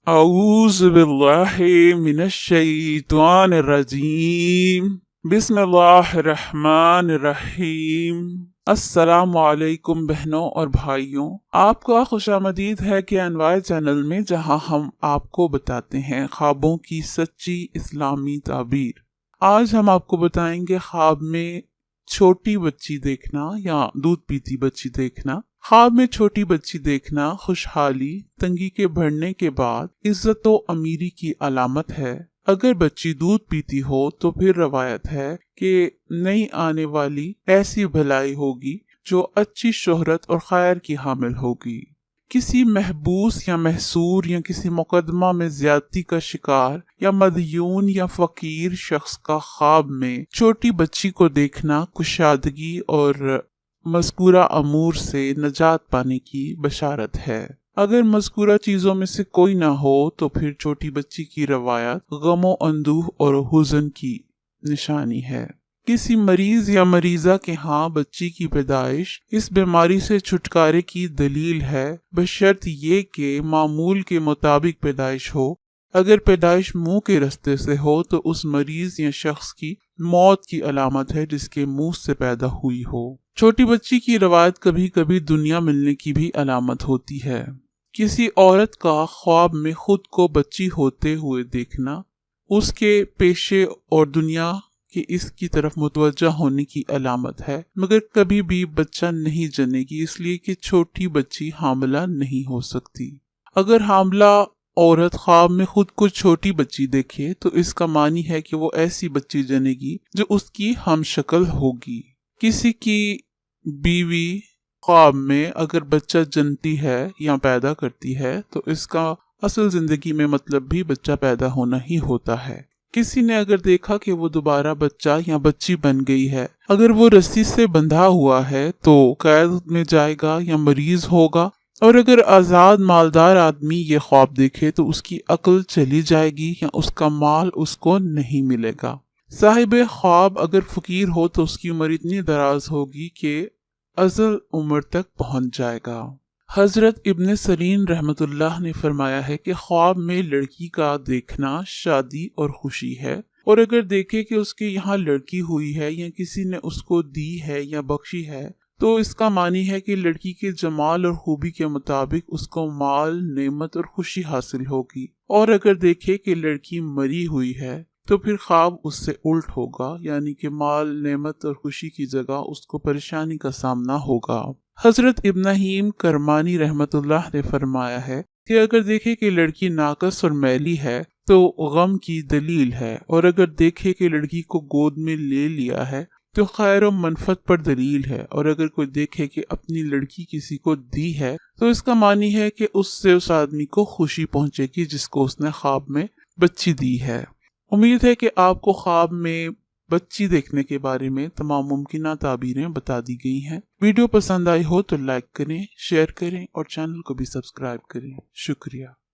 अऊज़ु बिल्लाहि मिनश्शैतानिर्रजीम बिस्मिल्लाहिर्रहमानिर्रहीम। अस्सलामु अलैकुम बहनों और भाइयों, आपका खुशामदीद है कि अनवार चैनल में, जहां हम आपको बताते हैं ख्वाबों की सच्ची इस्लामी ताबीर। आज हम आपको बताएंगे ख्वाब में छोटी बच्ची देखना या दूध पीती बच्ची देखना। ख्वाब में छोटी बच्ची देखना खुशहाली, तंगी के बढ़ने के बाद इज्जत व अमीरी की अलामत है। अगर बच्ची दूध पीती हो तो फिर रवायत है कि नई आने वाली ऐसी भलाई होगी जो अच्छी शोहरत और खैर की हामिल होगी। किसी महबूस या महसूर या किसी मुकदमा में ज्यादती का शिकार या मदयून या फकीर शख्स का ख्वाब में छोटी बच्ची को देखना कुशादगी और मज़कूरा अमूर से निजात पाने की बशारत है। अगर मज़कूरा चीज़ों में से कोई ना हो तो फिर छोटी बच्ची की रवायत गमो अंदूह और हुज़न की निशानी है। किसी मरीज या मरीजा के यहाँ बच्ची की पैदाइश इस बीमारी से छुटकारे की दलील है, बशर्त ये कि मामूल के मुताबिक पैदाइश हो। अगर पैदाइश मुंह के रास्ते से हो तो उस मरीज या शख्स की मौत की अलामत है जिसके मुंह से पैदा हुई हो। छोटी बच्ची की रवायत कभी कभी दुनिया मिलने की भी अलामत होती है। किसी औरत का ख्वाब में खुद को बच्ची होते हुए देखना उसके पेशे और दुनिया कि इसकी तरफ मुतवज्जा होने की अलामत है, मगर कभी भी बच्चा नहीं जनेगी, इसलिए कि छोटी बच्ची हामला नहीं हो सकती। अगर हामला औरत ख्वाब में खुद को छोटी बच्ची देखे तो इसका मानी है कि वो ऐसी बच्ची जनेगी जो उसकी हमशक्ल होगी। किसी की बीवी ख्वाब में अगर बच्चा जनती है या पैदा करती है तो इसका असल जिंदगी में मतलब भी बच्चा पैदा होना ही होता है। किसी ने अगर देखा कि वो दोबारा बच्चा या बच्ची बन गई है, अगर वो रस्सी से बंधा हुआ है तो कैद में जाएगा या मरीज होगा। और अगर आजाद मालदार आदमी ये ख्वाब देखे तो उसकी अक्ल चली जाएगी या उसका माल उसको नहीं मिलेगा। साहिब ख्वाब अगर फकीर हो तो उसकी उम्र इतनी दराज होगी कि अजल उम्र तक पहुंच जाएगा। हजरत इब्न सरीन रहमतुल्लाह ने फरमाया है कि ख्वाब में लड़की का देखना शादी और खुशी है, और अगर देखे कि उसके यहाँ लड़की हुई है या किसी ने उसको दी है या बख्शी है तो इसका मानी है कि लड़की के जमाल और खूबी के मुताबिक उसको माल, नेमत और खुशी हासिल होगी। और अगर देखे कि लड़की मरी हुई है तो फिर ख्वाब उससे उल्ट होगा, यानी कि माल, नेमत और खुशी की जगह उसको परेशानी का सामना होगा। हजरत इब्राहीम करमानी रहमतुल्लाह ने फरमाया है कि अगर देखे कि लड़की नाकस और मैली है तो गम की दलील है, और अगर देखे कि लड़की को गोद में ले लिया है तो खैर और मनफत पर दलील है, और अगर कोई देखे कि अपनी लड़की किसी को दी है तो इसका मानी है कि उससे उस आदमी को खुशी पहुंचेगी जिसको उसने ख्वाब में बच्ची दी है। उम्मीद है कि आपको ख्वाब में बच्ची देखने के बारे में तमाम मुमकिन ताबीरें बता दी गई हैं। वीडियो पसंद आई हो तो लाइक करें, शेयर करें और चैनल को भी सब्सक्राइब करें। शुक्रिया।